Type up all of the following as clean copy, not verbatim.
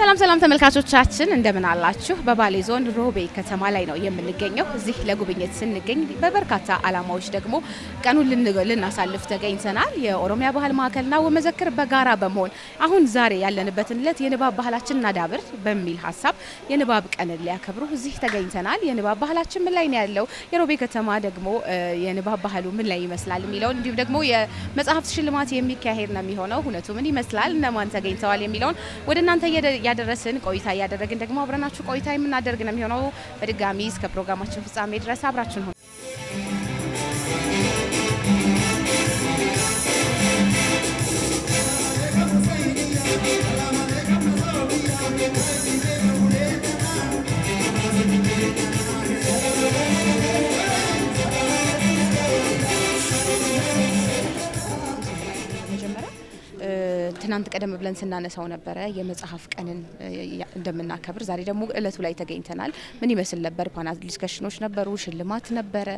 ሰላም ሰላም ተመልካቾቻችን እንደምን አላችሁ? በባሌ ዞን ሮቤ ከተማ ላይ ነው የምንገኘው። እዚህ ለጉብኝት ስንገኝ በበርካታ አላማዎች ደግሞ ቀኑን ልናሳልፍ ተገኝተናል። የኦሮሚያ ባህል ማዕከልና ወመዘክር በጋራ በመሆን አሁን ዛሬ ያለንበትን ዕለት የንባብ ባህላችንን እናዳብር በሚል ሀሳብ የንባብ ቀንን ሊያከብሩ እዚህ ተገኝተናል። የንባብ ባህላችን ምን ላይ ነው ያለው፣ የሮቤ ከተማ ደግሞ የንባብ ባህሉ ምን ላይ ይመስላል የሚለውን እንዲሁም ደግሞ የመጽሐፍት ሽልማት የሚካሄድ ነው የሚሆነው። ሁነቱ ምን ይመስላል፣ እነማን ተገኝተዋል የሚለውን ወደ እናንተ ያደረስን ቆይታ ያደረግን ደግሞ አብረናችሁ ቆይታ የምናደርግ ነው የሚሆነው። በድጋሚ እስከ ፕሮግራማችን ፍጻሜ ድረስ አብራችሁን ሆኑ። ትናንት ቀደም ብለን ስናነሳው ነበረ የመጽሐፍ ቀንን እንደምናከብር። ዛሬ ደግሞ እለቱ ላይ ተገኝተናል። ምን ይመስል ነበር? ፓናል ዲስከሽኖች ነበሩ፣ ሽልማት ነበረ፣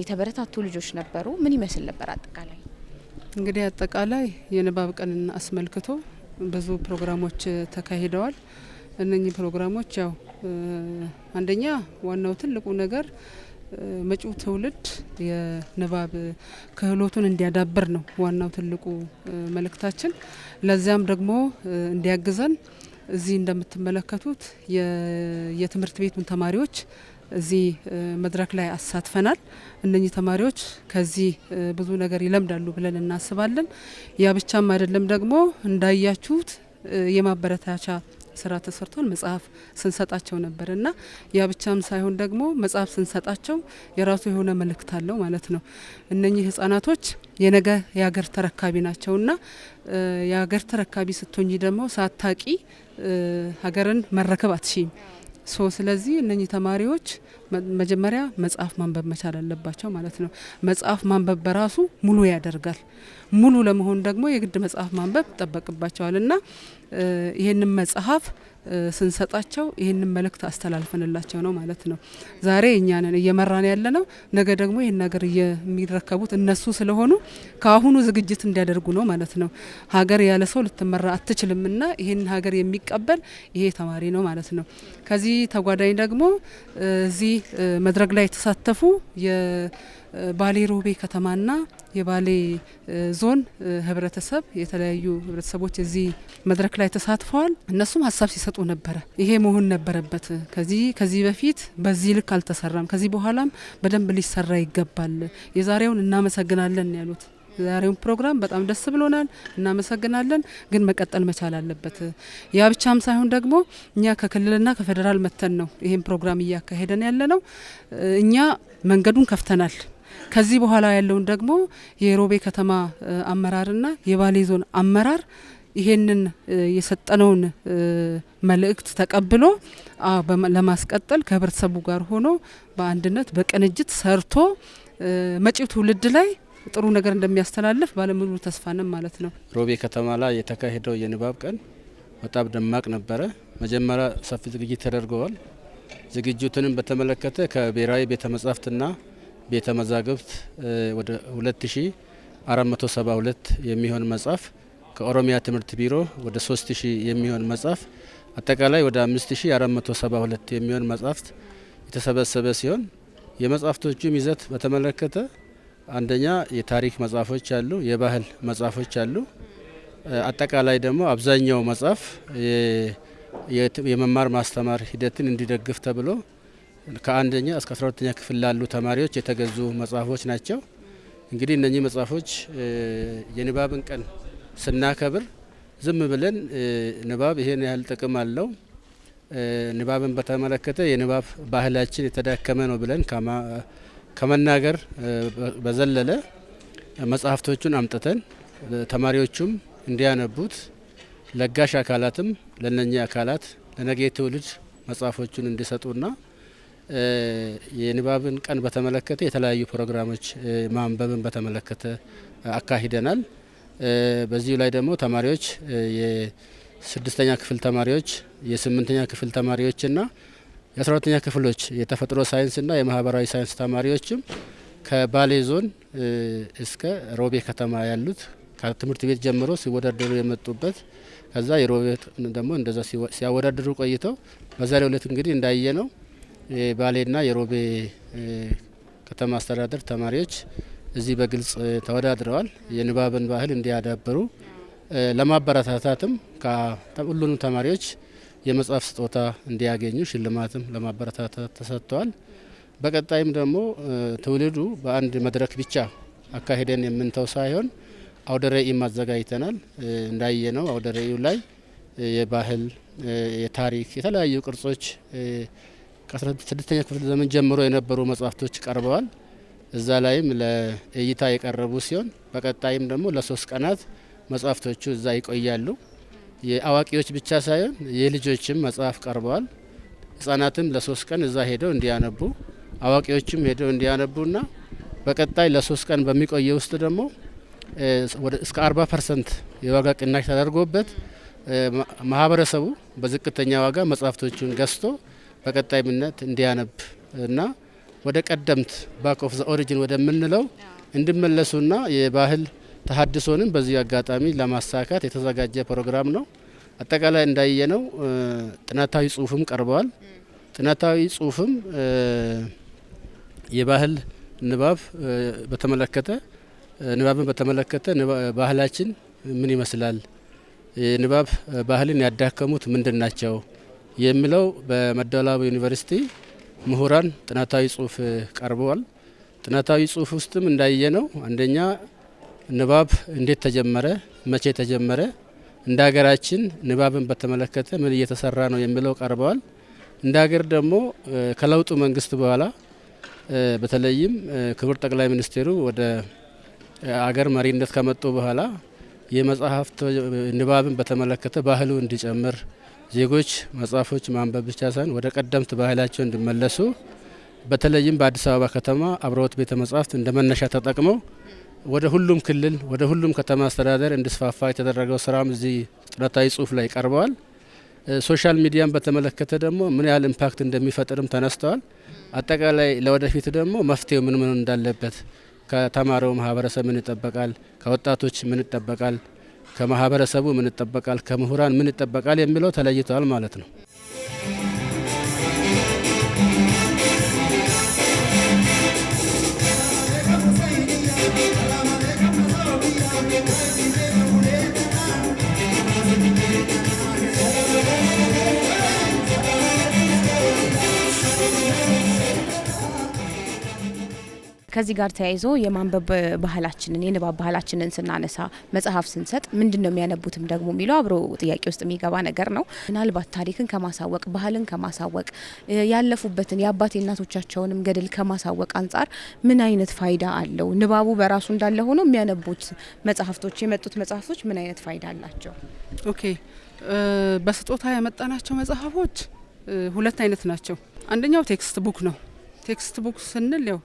የተበረታቱ ልጆች ነበሩ። ምን ይመስል ነበር? አጠቃላይ እንግዲህ አጠቃላይ የንባብ ቀንን አስመልክቶ ብዙ ፕሮግራሞች ተካሂደዋል። እነኚህ ፕሮግራሞች ያው አንደኛ ዋናው ትልቁ ነገር መጪው ትውልድ የንባብ ክህሎቱን እንዲያዳብር ነው ዋናው ትልቁ መልእክታችን። ለዚያም ደግሞ እንዲያግዘን እዚህ እንደምትመለከቱት የትምህርት ቤቱን ተማሪዎች እዚህ መድረክ ላይ አሳትፈናል። እነኚህ ተማሪዎች ከዚህ ብዙ ነገር ይለምዳሉ ብለን እናስባለን። ያ ብቻም አይደለም፣ ደግሞ እንዳያችሁት የማበረታቻ ስራ ተሰርቷል። መጽሐፍ ስንሰጣቸው ነበር እና ያ ብቻም ሳይሆን ደግሞ መጽሐፍ ስንሰጣቸው የራሱ የሆነ መልእክት አለው ማለት ነው። እነኚህ ህጻናቶች የነገ የሀገር ተረካቢ ናቸውና የሀገር ተረካቢ ስትሆኚ ደግሞ ሳታቂ ሀገርን መረከብ አትችይም። ስለዚህ እነኚህ ተማሪዎች መጀመሪያ መጽሐፍ ማንበብ መቻል አለባቸው ማለት ነው። መጽሐፍ ማንበብ በራሱ ሙሉ ያደርጋል። ሙሉ ለመሆን ደግሞ የግድ መጽሐፍ ማንበብ ይጠበቅባቸዋል እና ይህንን መጽሐፍ ስንሰጣቸው ይህንን መልእክት አስተላልፈንላቸው ነው ማለት ነው። ዛሬ እኛ ነን እየመራን ያለ ነው። ነገ ደግሞ ይህን ነገር የሚረከቡት እነሱ ስለሆኑ ከአሁኑ ዝግጅት እንዲያደርጉ ነው ማለት ነው። ሀገር ያለ ሰው ልትመራ አትችልምና ይህን ሀገር የሚቀበል ይሄ ተማሪ ነው ማለት ነው። ከዚህ ተጓዳኝ ደግሞ እዚህ መድረክ ላይ የተሳተፉ የባሌ ሮቤ ከተማና የባሌ ዞን ህብረተሰብ የተለያዩ ህብረተሰቦች እዚህ መድረክ ላይ ተሳትፈዋል። እነሱም ሀሳብ ሲሰጡ ነበረ። ይሄ መሆን ነበረበት፣ ከዚህ በፊት በዚህ ልክ አልተሰራም፣ ከዚህ በኋላም በደንብ ሊሰራ ይገባል። የዛሬውን እናመሰግናለን ያሉት። ዛሬውን ፕሮግራም በጣም ደስ ብሎናል፣ እናመሰግናለን። ግን መቀጠል መቻል አለበት። ያ ብቻም ሳይሆን ደግሞ እኛ ከክልልና ከፌዴራል መተን ነው ይሄን ፕሮግራም እያካሄደን ያለ ነው። እኛ መንገዱን ከፍተናል። ከዚህ በኋላ ያለውን ደግሞ የሮቤ ከተማ አመራርና የባሌ ዞን አመራር ይሄንን የሰጠነውን መልእክት ተቀብሎ ለማስቀጠል ከህብረተሰቡ ጋር ሆኖ በአንድነት በቅንጅት ሰርቶ መጪው ትውልድ ላይ ጥሩ ነገር እንደሚያስተላልፍ ባለሙሉ ተስፋ ነን ማለት ነው። ሮቤ ከተማ ላይ የተካሄደው የንባብ ቀን በጣም ደማቅ ነበረ። መጀመሪያ ሰፊ ዝግጅት ተደርገዋል። ዝግጅቱንም በተመለከተ ከብሔራዊ ቤተ መጻሕፍትና ቤተ መዛግብት ወደ 2472 የሚሆን መጽሐፍ፣ ከኦሮሚያ ትምህርት ቢሮ ወደ 3000 የሚሆን መጽሐፍ፣ አጠቃላይ ወደ 5472 የሚሆን መጽሐፍት የተሰበሰበ ሲሆን የመጽሐፍቶቹም ይዘት በተመለከተ አንደኛ የታሪክ መጽሐፎች አሉ፣ የባህል መጽሐፎች አሉ። አጠቃላይ ደግሞ አብዛኛው መጽሐፍ የመማር ማስተማር ሂደትን እንዲደግፍ ተብሎ ከአንደኛ እስከ 12ኛ ክፍል ላሉ ተማሪዎች የተገዙ መጽሐፎች ናቸው። እንግዲህ እነኚህ መጽሐፎች የንባብን ቀን ስናከብር ዝም ብለን ንባብ ይሄን ያህል ጥቅም አለው፣ ንባብን በተመለከተ የንባብ ባህላችን የተዳከመ ነው ብለን ከመናገር በዘለለ መጽሐፍቶቹን አምጥተን ተማሪዎቹም እንዲያነቡት፣ ለጋሽ አካላትም ለነኚህ አካላት ለነገ ትውልድ መጽሐፎቹን እንዲሰጡና የንባብን ቀን በተመለከተ የተለያዩ ፕሮግራሞች ማንበብን በተመለከተ አካሂደናል። በዚሁ ላይ ደግሞ ተማሪዎች የስድስተኛ ክፍል ተማሪዎች፣ የስምንተኛ ክፍል ተማሪዎችና የ12ኛ ክፍሎች የተፈጥሮ ሳይንስና የማህበራዊ ሳይንስ ተማሪዎችም ከባሌ ዞን እስከ ሮቤ ከተማ ያሉት ከትምህርት ቤት ጀምሮ ሲወዳደሩ የመጡበት ከዛ የሮቤ ደግሞ እንደዛ ሲያወዳደሩ ቆይተው በዛሬው ዕለት እንግዲህ እንዳየነው የባሌና የሮቤ ከተማ አስተዳደር ተማሪዎች እዚህ በግልጽ ተወዳድረዋል። የንባብን ባህል እንዲያዳብሩ ለማበረታታትም ከሁሉንም ተማሪዎች የመጽሐፍ ስጦታ እንዲያገኙ ሽልማትም ለማበረታታት ተሰጥተዋል። በቀጣይም ደግሞ ትውልዱ በአንድ መድረክ ብቻ አካሄደን የምንተው ሳይሆን አውደ ርዕይም አዘጋጅተናል። እንዳየነው አውደ ርዕዩ ላይ የባህል፣ የታሪክ የተለያዩ ቅርጾች ከ16ኛ ክፍለ ዘመን ጀምሮ የነበሩ መጽሐፍቶች ቀርበዋል። እዛ ላይም ለእይታ የቀረቡ ሲሆን በቀጣይም ደግሞ ለ3 ቀናት መጽሐፍቶቹ እዛ ይቆያሉ። የአዋቂዎች ብቻ ሳይሆን የልጆችም መጽሐፍ ቀርበዋል። ህጻናትም ለ3 ቀን እዛ ሄደው እንዲያነቡ፣ አዋቂዎችም ሄደው እንዲያነቡና በቀጣይ ለ3 ቀን በሚቆየው ውስጥ ደግሞ እስከ 40% የዋጋ ቅናሽ ተደርጎበት ማህበረሰቡ በዝቅተኛ ዋጋ መጽሐፍቶቹን ገዝቶ በቀጣይነት እንዲያነብ እና ወደ ቀደምት ባክ ኦፍ ዘ ኦሪጂን ወደምንለው እንዲመለሱና የባህል ተሀድሶንም በዚህ አጋጣሚ ለማሳካት የተዘጋጀ ፕሮግራም ነው። አጠቃላይ እንዳየነው ጥናታዊ ጽሁፍም ቀርበዋል። ጥናታዊ ጽሁፍም የባህል ንባብ በተመለከተ ንባብን በተመለከተ ባህላችን ምን ይመስላል፣ የንባብ ባህልን ያዳከሙት ምንድን ናቸው የሚለው በመደወላቡ ዩኒቨርሲቲ ምሁራን ጥናታዊ ጽሁፍ ቀርበዋል። ጥናታዊ ጽሁፍ ውስጥም እንዳየነው አንደኛ ንባብ እንዴት ተጀመረ፣ መቼ ተጀመረ፣ እንደ ሀገራችን ንባብን በተመለከተ ምን እየተሰራ ነው የሚለው ቀርበዋል። እንደ ሀገር ደግሞ ከለውጡ መንግስት በኋላ በተለይም ክቡር ጠቅላይ ሚኒስትሩ ወደ አገር መሪነት ከመጡ በኋላ የመጽሐፍት ንባብን በተመለከተ ባህሉ እንዲጨምር ዜጎች መጽሐፎች ማንበብ ብቻ ሳይሆን ወደ ቀደምት ባህላቸው እንዲመለሱ በተለይም በአዲስ አበባ ከተማ አብርሆት ቤተ መጻሕፍት እንደ መነሻ ተጠቅመው ወደ ሁሉም ክልል ወደ ሁሉም ከተማ አስተዳደር እንዲስፋፋ የተደረገው ስራም እዚህ ጥናታዊ ጽሁፍ ላይ ቀርበዋል። ሶሻል ሚዲያን በተመለከተ ደግሞ ምን ያህል ኢምፓክት እንደሚፈጥርም ተነስተዋል። አጠቃላይ ለወደፊት ደግሞ መፍትሄው ምን እንዳለበት ከተማሪው ማህበረሰብ ምን ይጠበቃል፣ ከወጣቶች ምን ይጠበቃል፣ ከማህበረሰቡ ምን ይጠበቃል፣ ከምሁራን ምን ይጠበቃል የሚለው ተለይቷል ማለት ነው። ከዚህ ጋር ተያይዞ የማንበብ ባህላችንን የንባብ ባህላችንን ስናነሳ መጽሐፍ ስንሰጥ ምንድነው የሚያነቡትም ደግሞ የሚለው አብሮ ጥያቄ ውስጥ የሚገባ ነገር ነው። ምናልባት ታሪክን ከማሳወቅ ባህልን ከማሳወቅ ያለፉበትን የአባት የእናቶቻቸውንም ገድል ከማሳወቅ አንጻር ምን አይነት ፋይዳ አለው? ንባቡ በራሱ እንዳለ ሆኖ የሚያነቡት መጽሐፍቶች የመጡት መጽሐፍቶች ምን አይነት ፋይዳ አላቸው? ኦኬ፣ በስጦታ ያመጣናቸው መጽሐፎች 2 አይነት ናቸው። አንደኛው ቴክስት ቡክ ነው። ቴክስት ቡክ ስንል ያው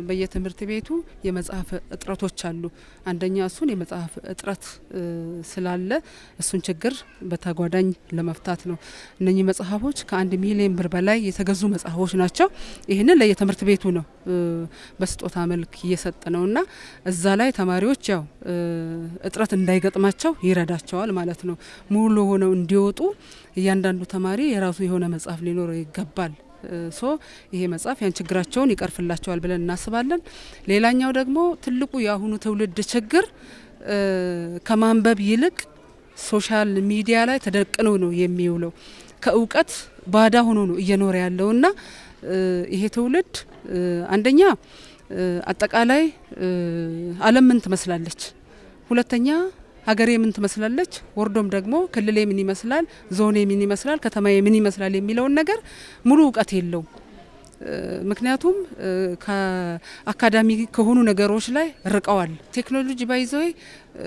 በየትምህርት ቤቱ የመጽሐፍ እጥረቶች አሉ። አንደኛ እሱን የመጽሐፍ እጥረት ስላለ እሱን ችግር በተጓዳኝ ለመፍታት ነው። እነኚህ መጽሐፎች ከ1 ሚሊዮን ብር በላይ የተገዙ መጽሐፎች ናቸው። ይህንን ለየትምህርት ቤቱ ነው በስጦታ መልክ እየሰጠ ነውና እዛ ላይ ተማሪዎች ያው እጥረት እንዳይገጥማቸው ይረዳቸዋል ማለት ነው። ሙሉ ሆነው እንዲወጡ እያንዳንዱ ተማሪ የራሱ የሆነ መጽሐፍ ሊኖረው ይገባል። ይሄ መጽሐፍ ያን ችግራቸውን ይቀርፍላቸዋል ብለን እናስባለን። ሌላኛው ደግሞ ትልቁ የአሁኑ ትውልድ ችግር ከማንበብ ይልቅ ሶሻል ሚዲያ ላይ ተደቅኖ ነው የሚውለው። ከእውቀት ባዳ ሆኖ ነው እየኖረ ያለውና ይሄ ትውልድ አንደኛ አጠቃላይ ዓለም ምን ትመስላለች፣ ሁለተኛ ሀገሬ ምን ትመስላለች፣ ወርዶም ደግሞ ክልሌ ምን ይመስላል፣ ዞኔ ምን ይመስላል፣ ከተማዬ ምን ይመስላል የሚለውን ነገር ሙሉ እውቀት የለውም። ምክንያቱም ከአካዳሚ ከሆኑ ነገሮች ላይ ርቀዋል። ቴክኖሎጂ ባይዘይ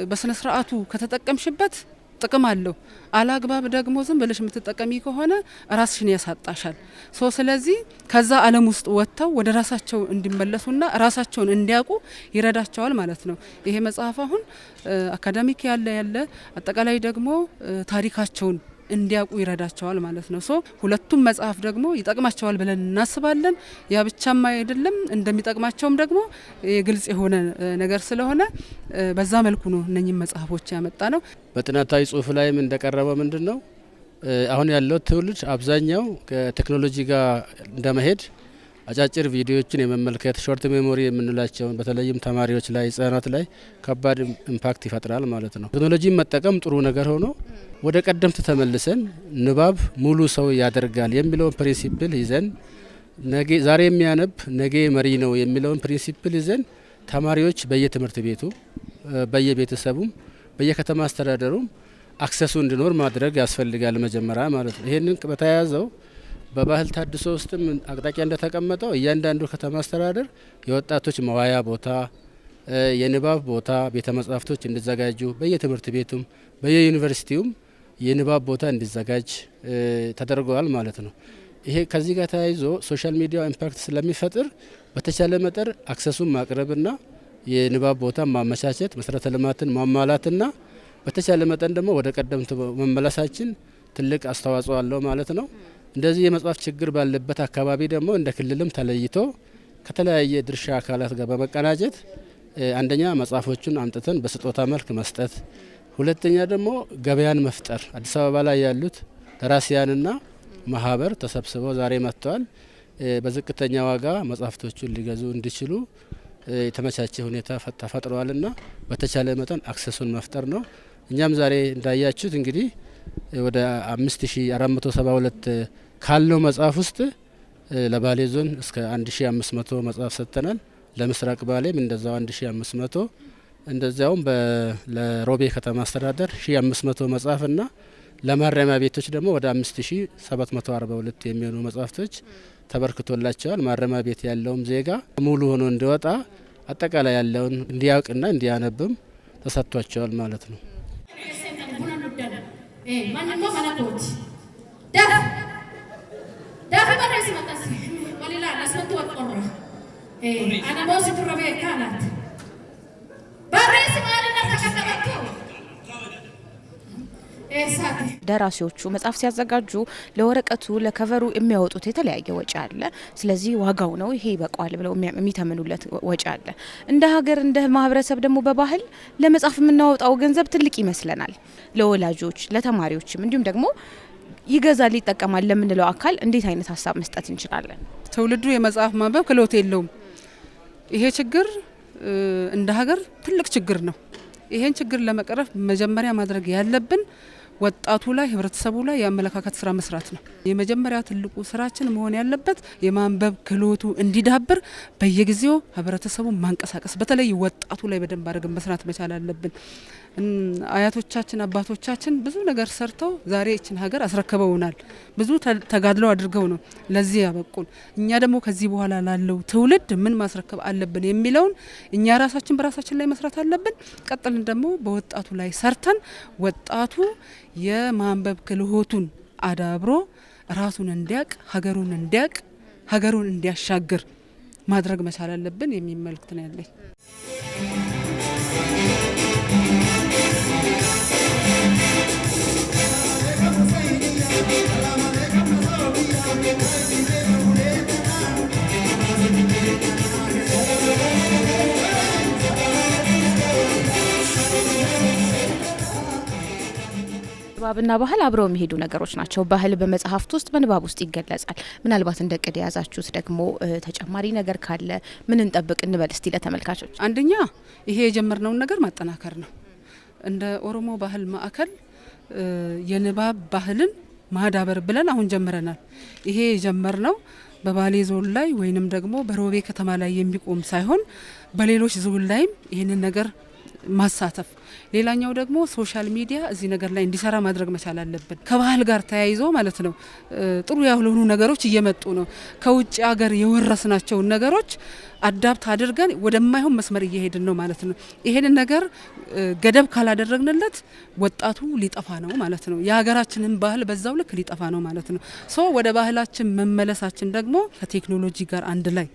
በስነ ስርዓቱ ከተጠቀምሽበት ጥቅም አለው። አላግባብ ደግሞ ዝም ብለሽ የምትጠቀሚ ከሆነ ራስሽን ያሳጣሻል። ስለዚህ ከዛ ዓለም ውስጥ ወጥተው ወደ ራሳቸው እንዲመለሱና ራሳቸውን እንዲያውቁ ይረዳቸዋል ማለት ነው። ይሄ መጽሐፍ አሁን አካዳሚክ ያለ አጠቃላይ ደግሞ ታሪካቸውን እንዲያውቁ ይረዳቸዋል ማለት ነው። ሁለቱም መጽሐፍ ደግሞ ይጠቅማቸዋል ብለን እናስባለን። ያ ብቻም አይደለም እንደሚጠቅማቸውም ደግሞ ግልጽ የሆነ ነገር ስለሆነ በዛ መልኩ ነው እነኚህ መጽሐፎች ያመጣ ነው። በጥናታዊ ጽሁፍ ላይም እንደቀረበው ምንድነው አሁን ያለው ትውልድ አብዛኛው ከቴክኖሎጂ ጋር እንደመሄድ አጫጭር ቪዲዮዎችን የመመልከት ሾርት ሜሞሪ የምንላቸውን በተለይም ተማሪዎች ላይ ህጻናት ላይ ከባድ ኢምፓክት ይፈጥራል ማለት ነው። ቴክኖሎጂን መጠቀም ጥሩ ነገር ሆኖ ወደ ቀደምት ተመልሰን ንባብ ሙሉ ሰው ያደርጋል የሚለውን ፕሪንሲፕል ይዘን ዛሬ የሚያነብ ነገ መሪ ነው የሚለውን ፕሪንሲፕል ይዘን ተማሪዎች በየትምህርት ቤቱ በየቤተሰቡም በየከተማ አስተዳደሩም አክሰሱ እንዲኖር ማድረግ ያስፈልጋል መጀመሪያ ማለት ነው። ይሄንን በተያያዘው በባህል ታድሶ ውስጥም አቅጣጫ እንደተቀመጠው እያንዳንዱ ከተማ አስተዳደር የወጣቶች መዋያ ቦታ፣ የንባብ ቦታ፣ ቤተ መጻሕፍቶች እንዲዘጋጁ በየትምህርት ቤቱም በየዩኒቨርሲቲውም የንባብ ቦታ እንዲዘጋጅ ተደርገዋል ማለት ነው። ይሄ ከዚህ ጋር ተያይዞ ሶሻል ሚዲያ ኢምፓክት ስለሚፈጥር በተቻለ መጠን አክሰሱን ማቅረብና የንባብ ቦታ ማመቻቸት መሰረተ ልማትን ማሟላትና በተቻለ መጠን ደግሞ ወደ ቀደምት መመለሳችን ትልቅ አስተዋጽኦ አለው ማለት ነው። እንደዚህ የመጽሐፍ ችግር ባለበት አካባቢ ደግሞ እንደ ክልልም ተለይቶ ከተለያየ ድርሻ አካላት ጋር በመቀናጀት አንደኛ መጽሐፎቹን አምጥተን በስጦታ መልክ መስጠት፣ ሁለተኛ ደግሞ ገበያን መፍጠር። አዲስ አበባ ላይ ያሉት ደራሲያንና ማህበር ተሰብስበው ዛሬ መጥተዋል። በዝቅተኛ ዋጋ መጽሐፍቶቹን ሊገዙ እንዲችሉ የተመቻቸ ሁኔታ ተፈጥሯልና በተቻለ መጠን አክሰሱን መፍጠር ነው። እኛም ዛሬ እንዳያችሁት እንግዲህ ወደ 5472 ካለው መጽሐፍ ውስጥ ለባሌ ዞን እስከ 1500 መጽሐፍ ሰጥተናል። ለምስራቅ ባሌም እንደዛው 1500 እንደዚያውም ለሮቤ ከተማ አስተዳደር 1500 መጽሐፍና ለማረሚያ ቤቶች ደግሞ ወደ 5742 የሚሆኑ መጽሐፍቶች ተበርክቶላቸዋል። ማረሚያ ቤት ያለውም ዜጋ ሙሉ ሆኖ እንዲወጣ አጠቃላይ ያለውን እንዲያውቅና እንዲያነብም ተሰጥቷቸዋል ማለት ነው። ደራሲዎቹ መጽሐፍ ሲያዘጋጁ ለወረቀቱ ለከቨሩ የሚያወጡት የተለያየ ወጪ አለ። ስለዚህ ዋጋው ነው ይሄ ይበቃዋል ብለው የሚተምኑለት ወጪ አለ። እንደ ሀገር እንደ ማህበረሰብ ደግሞ በባህል ለመጽሐፍ የምናወጣው ገንዘብ ትልቅ ይመስለናል። ለወላጆች ለተማሪዎችም እንዲሁም ደግሞ ይገዛል ይጠቀማል ለምንለው አካል እንዴት አይነት ሀሳብ መስጠት እንችላለን? ትውልዱ የመጽሐፍ ማንበብ ክህሎት የለውም። ይሄ ችግር እንደ ሀገር ትልቅ ችግር ነው። ይሄን ችግር ለመቅረፍ መጀመሪያ ማድረግ ያለብን ወጣቱ ላይ ህብረተሰቡ ላይ የአመለካከት ስራ መስራት ነው። የመጀመሪያ ትልቁ ስራችን መሆን ያለበት የማንበብ ክህሎቱ እንዲዳብር በየጊዜው ህብረተሰቡ ማንቀሳቀስ፣ በተለይ ወጣቱ ላይ በደንብ አድርገን መስራት መቻል አለብን። አያቶቻችን አባቶቻችን ብዙ ነገር ሰርተው ዛሬ እችን ሀገር አስረክበውናል። ብዙ ተጋድለው አድርገው ነው ለዚህ ያበቁን። እኛ ደግሞ ከዚህ በኋላ ላለው ትውልድ ምን ማስረከብ አለብን የሚለውን እኛ ራሳችን በራሳችን ላይ መስራት አለብን። ቀጥልን ደግሞ በወጣቱ ላይ ሰርተን ወጣቱ የማንበብ ክህሎቱን አዳብሮ ራሱን እንዲያቅ ሀገሩን እንዲያሻግር ማድረግ መቻል አለብን የሚል መልእክት ነው ያለኝ። ንባብና ባህል አብረው የሚሄዱ ነገሮች ናቸው። ባህል በመጽሐፍት ውስጥ በንባብ ውስጥ ይገለጻል። ምናልባት እንደ ቅድ የያዛችሁት ደግሞ ተጨማሪ ነገር ካለ ምን እንጠብቅ እንበል እስቲ ለተመልካቾች? አንደኛ ይሄ የጀመርነውን ነገር ማጠናከር ነው። እንደ ኦሮሞ ባህል ማዕከል የንባብ ባህልን ማዳበር ብለን አሁን ጀምረናል። ይሄ የጀመርነው በባሌ ዞን ላይ ወይንም ደግሞ በሮቤ ከተማ ላይ የሚቆም ሳይሆን በሌሎች ዞን ላይም ይህንን ነገር ማሳተፍ። ሌላኛው ደግሞ ሶሻል ሚዲያ እዚህ ነገር ላይ እንዲሰራ ማድረግ መቻል አለብን። ከባህል ጋር ተያይዞ ማለት ነው ጥሩ ያልሆኑ ነገሮች እየመጡ ነው። ከውጭ ሀገር የወረስናቸውን ነገሮች አዳፕት አድርገን ወደማይሆን መስመር እየሄድን ነው ማለት ነው። ይሄንን ነገር ገደብ ካላደረግንለት ወጣቱ ሊጠፋ ነው ማለት ነው። የሀገራችንን ባህል በዛው ልክ ሊጠፋ ነው ማለት ነው። ወደ ባህላችን መመለሳችን ደግሞ ከቴክኖሎጂ ጋር አንድ ላይ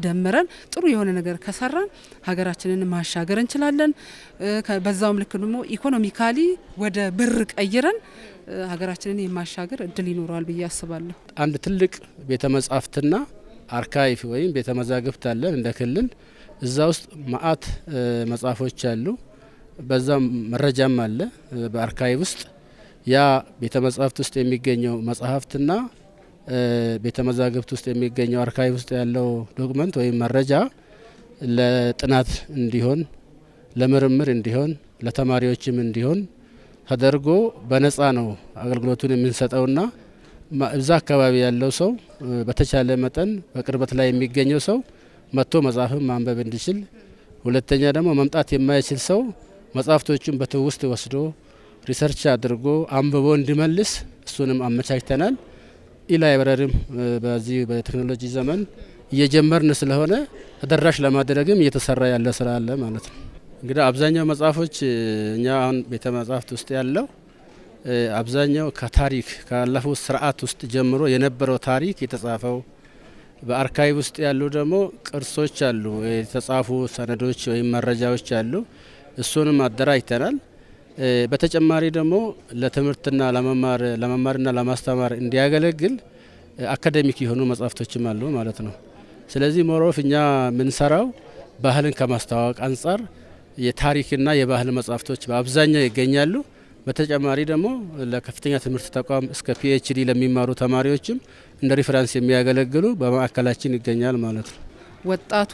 ደምረን ጥሩ የሆነ ነገር ከሰራን ሀገራችንን ማሻገር እንችላለን። በዛውም ልክ ደግሞ ኢኮኖሚካሊ ወደ ብር ቀይረን ሀገራችንን የማሻገር እድል ይኖረዋል ብዬ አስባለሁ። አንድ ትልቅ ቤተ መጻሕፍትና አርካይቭ ወይም ቤተ መዛግብት አለን እንደ ክልል። እዛ ውስጥ ማአት መጽሐፎች አሉ። በዛ መረጃም አለ በአርካይቭ ውስጥ። ያ ቤተ መጻሕፍት ውስጥ የሚገኘው መጽሐፍትና ቤተ መዛግብት ውስጥ የሚገኘው አርካይቭ ውስጥ ያለው ዶክመንት ወይም መረጃ ለጥናት እንዲሆን፣ ለምርምር እንዲሆን፣ ለተማሪዎችም እንዲሆን ተደርጎ በነጻ ነው አገልግሎቱን የምንሰጠውና እዛ አካባቢ ያለው ሰው በተቻለ መጠን በቅርበት ላይ የሚገኘው ሰው መጥቶ መጽሐፍን ማንበብ እንዲችል፣ ሁለተኛ ደግሞ መምጣት የማይችል ሰው መጽሐፍቶቹን በትውስት ወስዶ ሪሰርች አድርጎ አንብቦ እንዲመልስ እሱንም አመቻችተናል። ኢላይብረሪም በዚህ በቴክኖሎጂ ዘመን እየጀመርን ስለሆነ ተደራሽ ለማድረግም እየተሰራ ያለ ስራ አለ ማለት ነው። እንግዲህ አብዛኛው መጽሐፎች እኛ አሁን ቤተ መጻሕፍት ውስጥ ያለው አብዛኛው ከታሪክ ካለፈው ስርዓት ውስጥ ጀምሮ የነበረው ታሪክ የተጻፈው፣ በአርካይቭ ውስጥ ያሉ ደግሞ ቅርሶች አሉ፣ የተጻፉ ሰነዶች ወይም መረጃዎች አሉ። እሱንም አደራጅተናል። በተጨማሪ ደግሞ ለትምህርትና ለመማርና ለማስተማር እንዲያገለግል አካዴሚክ የሆኑ መጽሐፍቶችም አሉ ማለት ነው። ስለዚህ ሞሮፍ እኛ የምንሰራው ባህልን ከማስተዋወቅ አንጻር የታሪክና የባህል መጽሐፍቶች በአብዛኛው ይገኛሉ። በተጨማሪ ደግሞ ለከፍተኛ ትምህርት ተቋም እስከ ፒኤችዲ ለሚማሩ ተማሪዎችም እንደ ሪፈረንስ የሚያገለግሉ በማዕከላችን ይገኛል ማለት ነው። ወጣቱ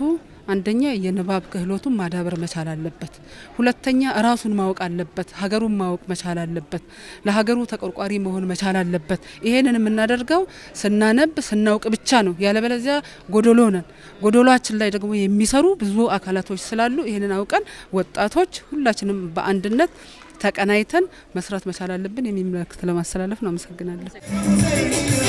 አንደኛ የንባብ ክህሎቱን ማዳበር መቻል አለበት። ሁለተኛ ራሱን ማወቅ አለበት። ሀገሩን ማወቅ መቻል አለበት። ለሀገሩ ተቆርቋሪ መሆን መቻል አለበት። ይሄንን የምናደርገው ስናነብ ስናውቅ ብቻ ነው። ያለበለዚያ ጎዶሎ ነን። ጎዶሏችን ላይ ደግሞ የሚሰሩ ብዙ አካላቶች ስላሉ ይሄንን አውቀን ወጣቶች ሁላችንም በአንድነት ተቀናይተን መስራት መቻል አለብን የሚል መልእክት ለማስተላለፍ ነው። አመሰግናለሁ።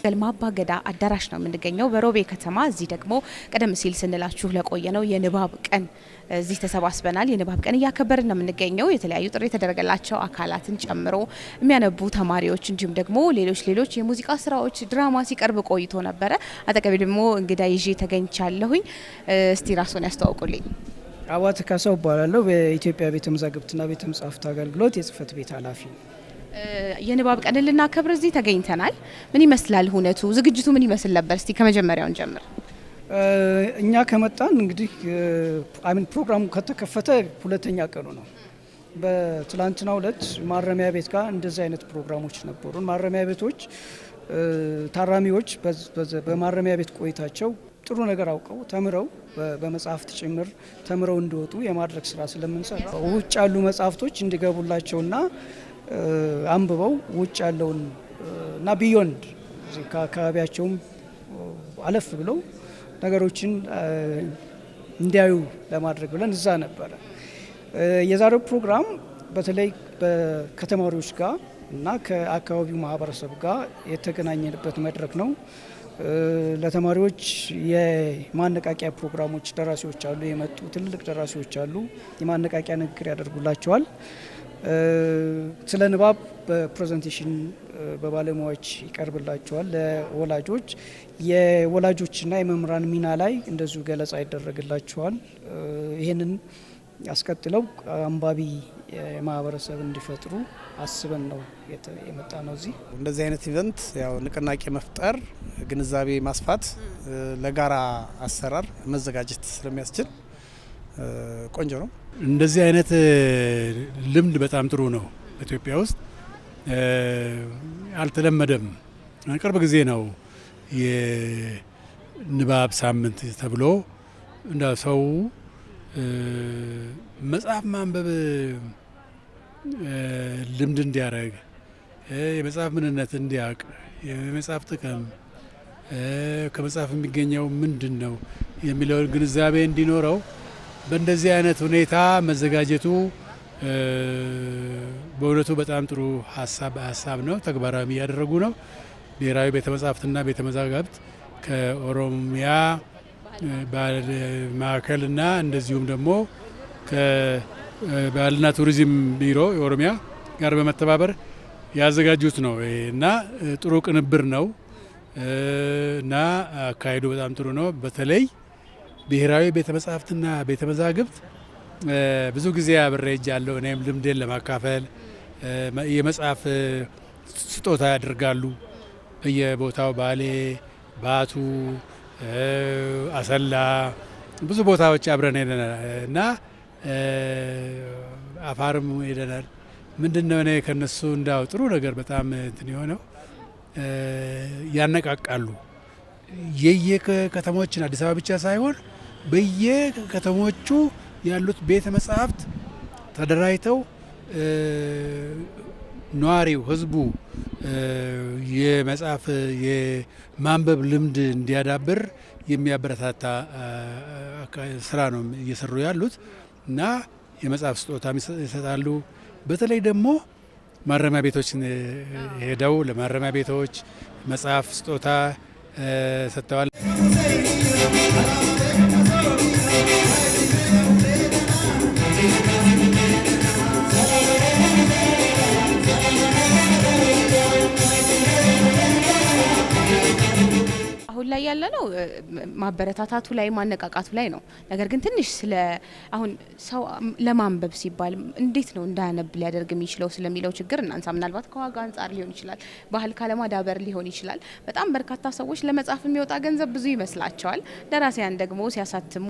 ገልማ አባ ገዳ አዳራሽ ነው የምንገኘው በሮቤ ከተማ። እዚህ ደግሞ ቀደም ሲል ስንላችሁ ለቆየ ነው የንባብ ቀን እዚህ ተሰባስበናል። የንባብ ቀን እያከበርን ነው የምንገኘው። የተለያዩ ጥሪ የተደረገላቸው አካላትን ጨምሮ የሚያነቡ ተማሪዎች እንዲሁም ደግሞ ሌሎች የሙዚቃ ስራዎች፣ ድራማ ሲቀርብ ቆይቶ ነበረ። አጠገቤ ደግሞ እንግዳ ይዤ ተገኝቻለሁኝ። እስቲ ራስዎን ያስተዋውቁልኝ። አባተ ካሳው እባላለሁ። በኢትዮጵያ ቤተ መዛግብትና ቤተ መጻሕፍት አገልግሎት የጽህፈት ቤት ኃላፊ። የንባብ ቀን ልናከብር እዚህ ተገኝተናል። ምን ይመስላል ሁነቱ? ዝግጅቱ ምን ይመስል ነበር? እስቲ ከመጀመሪያውን ጀምር። እኛ ከመጣን እንግዲህ ፕሮግራሙ ከተከፈተ ሁለተኛ ቀኑ ነው። በትላንትናው ዕለት ማረሚያ ቤት ጋር እንደዚህ አይነት ፕሮግራሞች ነበሩ። ማረሚያ ቤቶች ታራሚዎች በማረሚያ ቤት ቆይታቸው ጥሩ ነገር አውቀው ተምረው በመጽሐፍት ጭምር ተምረው እንዲወጡ የማድረግ ስራ ስለምንሰራ ውጭ ያሉ መጽሐፍቶች እንዲገቡላቸውና አንብበው ውጭ ያለውን እና ቢዮንድ ከአካባቢያቸውም አለፍ ብለው ነገሮችን እንዲያዩ ለማድረግ ብለን እዛ ነበረ። የዛሬው ፕሮግራም በተለይ ከተማሪዎች ጋር እና ከአካባቢው ማህበረሰብ ጋር የተገናኘንበት መድረክ ነው። ለተማሪዎች የማነቃቂያ ፕሮግራሞች ደራሲዎች አሉ፣ የመጡ ትልልቅ ደራሲዎች አሉ። የማነቃቂያ ንግግር ያደርጉላቸዋል። ስለ ንባብ በፕሬዘንቴሽን በባለሙያዎች ይቀርብላቸዋል። ለወላጆች የወላጆችና የመምህራን ሚና ላይ እንደዚሁ ገለጻ ይደረግላቸዋል። ይህንን አስቀጥለው አንባቢ ማህበረሰብ እንዲፈጥሩ አስበን ነው የመጣ ነው። እዚህ እንደዚህ አይነት ኢቨንት ያው ንቅናቄ መፍጠር፣ ግንዛቤ ማስፋት፣ ለጋራ አሰራር መዘጋጀት ስለሚያስችል ቆንጆ ነው። እንደዚህ አይነት ልምድ በጣም ጥሩ ነው። ኢትዮጵያ ውስጥ አልተለመደም። ቅርብ ጊዜ ነው የንባብ ሳምንት ተብሎ እንደ ሰው መጽሐፍ ማንበብ ልምድ እንዲያደርግ፣ የመጽሐፍ ምንነት እንዲያውቅ፣ የመጽሐፍ ጥቅም ከመጽሐፍ የሚገኘው ምንድን ነው የሚለውን ግንዛቤ እንዲኖረው በእንደዚህ አይነት ሁኔታ መዘጋጀቱ በእውነቱ በጣም ጥሩ ሀሳብ ነው። ተግባራዊ እያደረጉ ነው። ብሔራዊ ቤተ መጻሕፍትና ቤተ መዛግብት ከኦሮሚያ ባህል ማዕከልና እንደዚሁም ደግሞ ከባህልና ቱሪዝም ቢሮ የኦሮሚያ ጋር በመተባበር ያዘጋጁት ነው እና ጥሩ ቅንብር ነው እና አካሄዱ በጣም ጥሩ ነው። በተለይ ብሔራዊ ቤተ መጻሕፍትና ቤተ መዛግብት ብዙ ጊዜ አብሬ ሄጃለሁ። እኔም ልምዴን ለማካፈል የመጽሐፍ ስጦታ ያደርጋሉ በየቦታው ባሌ፣ ባቱ፣ አሰላ ብዙ ቦታዎች አብረን ሄደናል እና አፋርም ሄደናል። ምንድነው እኔ ከነሱ እንዳው ጥሩ ነገር በጣም እንትን የሆነው ያነቃቃሉ። የየከተሞችን አዲስ አበባ ብቻ ሳይሆን በየከተሞቹ ያሉት ቤተ መጻሕፍት ተደራጅተው ነዋሪው ህዝቡ የመጽሐፍ የማንበብ ልምድ እንዲያዳብር የሚያበረታታ ስራ ነው እየሰሩ ያሉት እና የመጽሐፍ ስጦታ ይሰጣሉ። በተለይ ደግሞ ማረሚያ ቤቶች ሄደው ለማረሚያ ቤቶች መጽሐፍ ስጦታ ሰጥተዋል። ላይ ያለ ነው ማበረታታቱ ላይ ማነቃቃቱ ላይ ነው። ነገር ግን ትንሽ ስለ አሁን ሰው ለማንበብ ሲባል እንዴት ነው እንዳያነብ ሊያደርግ የሚችለው ስለሚለው ችግር እናንሳ። ምናልባት ከዋጋ አንጻር ሊሆን ይችላል፣ ባህል ካለማዳበር ሊሆን ይችላል። በጣም በርካታ ሰዎች ለመጻፍ የሚወጣ ገንዘብ ብዙ ይመስላቸዋል። ደራሲያን ደግሞ ሲያሳትሙ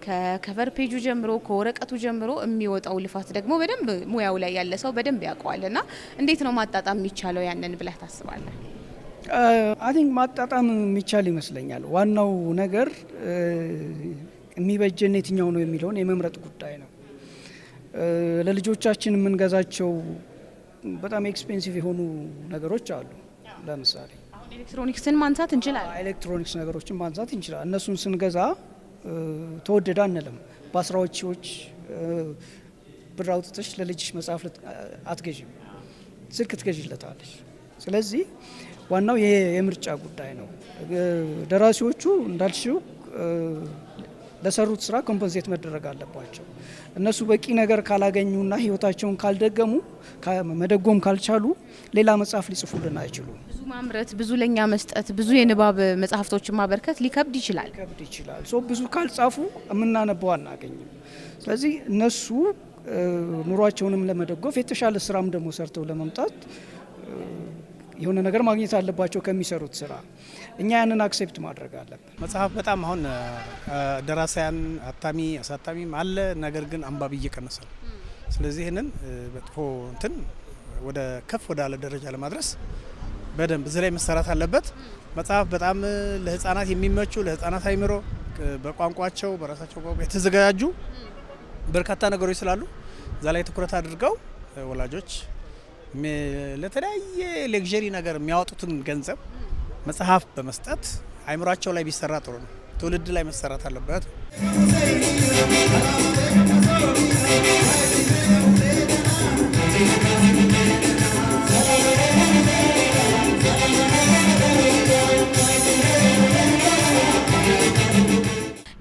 ከከቨር ፔጁ ጀምሮ ከወረቀቱ ጀምሮ የሚወጣው ልፋት ደግሞ በደንብ ሙያው ላይ ያለ ሰው በደንብ ያውቀዋልና እንዴት ነው ማጣጣም የሚቻለው ያንን ብለህ ታስባለህ? አይ ቲንክ ማጣጣም የሚቻል ይመስለኛል። ዋናው ነገር የሚበጀን የትኛው ነው የሚለውን የመምረጥ ጉዳይ ነው። ለልጆቻችን የምንገዛቸው በጣም ኤክስፔንሲቭ የሆኑ ነገሮች አሉ። ለምሳሌ ኤሌክትሮኒክስን ማንሳት እንችላለን። ኤሌክትሮኒክስ ነገሮችን ማንሳት እንችላለን። እነሱን ስንገዛ ተወደደ አንልም። በአስራዎች ሺዎች ብር አውጥተሽ ለልጅሽ መጽሐፍ አትገዥም፣ ስልክ ትገዥለታለሽ። ስለዚህ ዋናው ይሄ የምርጫ ጉዳይ ነው። ደራሲዎቹ እንዳልሽው ለሰሩት ስራ ኮምፐንሴት መደረግ አለባቸው። እነሱ በቂ ነገር ካላገኙና ህይወታቸውን ካልደገሙ መደጎም ካልቻሉ ሌላ መጽሐፍ ሊጽፉልን አይችሉም። ብዙ ማምረት፣ ብዙ ለኛ መስጠት፣ ብዙ የንባብ መጽሐፍቶችን ማበርከት ሊከብድ ይችላል። ብዙ ካልጻፉ የምናነበው አናገኝም። ስለዚህ እነሱ ኑሯቸውንም ለመደጎፍ የተሻለ ስራም ደግሞ ሰርተው ለመምጣት የሆነ ነገር ማግኘት አለባቸው ከሚሰሩት ስራ። እኛ ያንን አክሴፕት ማድረግ አለብን። መጽሐፍ በጣም አሁን ደራሲያን አታሚ አሳታሚም አለ፣ ነገር ግን አንባቢ እየቀነሰ ነው። ስለዚህ ይህንን በጥፎ እንትን ወደ ከፍ ወዳለ ደረጃ ለማድረስ በደንብ እዚህ ላይ መሰራት አለበት። መጽሐፍ በጣም ለህፃናት የሚመቹ ለህፃናት አይምሮ በቋንቋቸው በራሳቸው ቋንቋ የተዘጋጁ በርካታ ነገሮች ስላሉ እዛ ላይ ትኩረት አድርገው ወላጆች ለተለያየ ሌክዠሪ ነገር የሚያወጡትን ገንዘብ መጽሐፍ በመስጠት አይምሯቸው ላይ ቢሰራ ጥሩ ነው። ትውልድ ላይ መሰራት አለበት።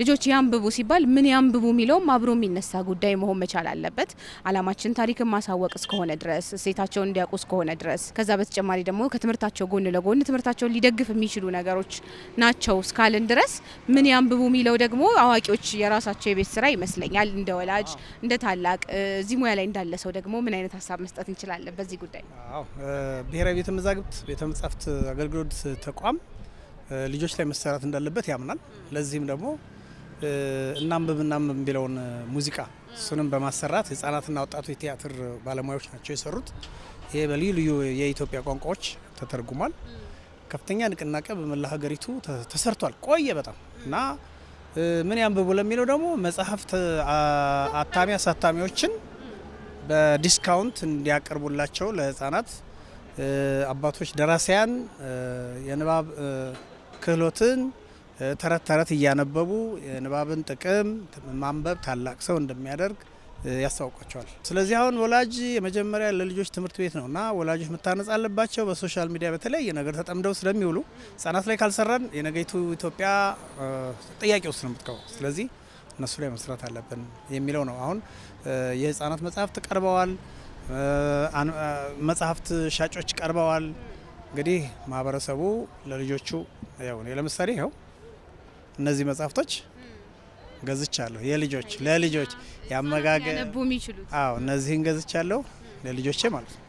ልጆች ያንብቡ ሲባል ምን ያንብቡ የሚለውም አብሮ የሚነሳ ጉዳይ መሆን መቻል አለበት። አላማችን ታሪክን ማሳወቅ እስከሆነ ድረስ እሴታቸውን እንዲያውቁ እስከሆነ ድረስ ከዛ በተጨማሪ ደግሞ ከትምህርታቸው ጎን ለጎን ትምህርታቸውን ሊደግፍ የሚችሉ ነገሮች ናቸው እስካልን ድረስ ምን ያንብቡ የሚለው ደግሞ አዋቂዎች የራሳቸው የቤት ስራ ይመስለኛል። እንደ ወላጅ እንደ ታላቅ እዚህ ሙያ ላይ እንዳለ ሰው ደግሞ ምን አይነት ሀሳብ መስጠት እንችላለን በዚህ ጉዳይ? ብሔራዊ ቤተ መዛግብት ቤተ መጻሕፍት አገልግሎት ተቋም ልጆች ላይ መሰራት እንዳለበት ያምናል። ለዚህም ደግሞ እናንብብ የሚለውን ሙዚቃ እሱንም በማሰራት ህጻናትና ወጣቶች የቲያትር ባለሙያዎች ናቸው የሰሩት። ይሄ በልዩ ልዩ የኢትዮጵያ ቋንቋዎች ተተርጉሟል። ከፍተኛ ንቅናቄ በመላ ሀገሪቱ ተሰርቷል ቆየ በጣም እና ምን ያንብቡ ለሚለው ደግሞ መጽሐፍት አታሚ አሳታሚዎችን በዲስካውንት እንዲያቀርቡላቸው ለህጻናት አባቶች ደራሲያን የንባብ ክህሎትን ተረት ተረት እያነበቡ የንባብን ጥቅም ማንበብ ታላቅ ሰው እንደሚያደርግ ያስታውቋቸዋል። ስለዚህ አሁን ወላጅ የመጀመሪያ ለልጆች ትምህርት ቤት ነውና ወላጆች መታነጽ አለባቸው። በሶሻል ሚዲያ በተለያየ ነገር ተጠምደው ስለሚውሉ ህጻናት ላይ ካልሰራን የነገይቱ ኢትዮጵያ ጥያቄ ውስጥ ነው የምትገባው። ስለዚህ እነሱ ላይ መስራት አለብን የሚለው ነው። አሁን የህጻናት መጽሐፍት ቀርበዋል። መጽሐፍት ሻጮች ቀርበዋል። እንግዲህ ማህበረሰቡ ለልጆቹ ያው እኔ ለምሳሌ ይኸው እነዚህ መጽሐፍቶች ገዝቻለሁ። የልጆች ለልጆች ያመጋገብ ያነቡ የሚችሉት እነዚህን ገዝቻለሁ ለልጆቼ ማለት ነው።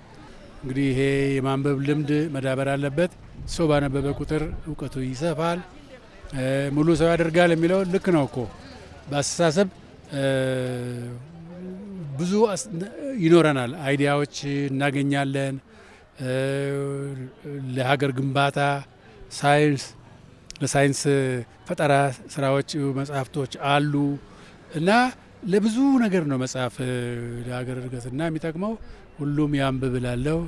እንግዲህ ይሄ የማንበብ ልምድ መዳበር አለበት። ሰው ባነበበ ቁጥር እውቀቱ ይሰፋል፣ ሙሉ ሰው ያደርጋል የሚለው ልክ ነው እኮ። በአስተሳሰብ ብዙ ይኖረናል፣ አይዲያዎች እናገኛለን። ለሀገር ግንባታ ለሳይንስ ፈጠራ ስራዎች መጽሐፍቶች አሉ እና ለብዙ ነገር ነው መጽሐፍ ለሀገር እድገትና የሚጠቅመው። ሁሉም ያንብብ እላለሁ።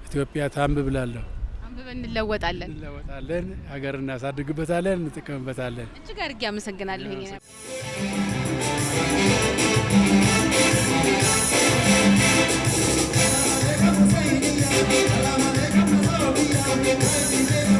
ኢትዮጵያ ታንብብ እላለሁ። አንብበን እንለወጣለን፣ ሀገር እናሳድግበታለን፣ እንጠቀምበታለን። እጅግ አድርጌ አመሰግናለሁ። Thank you.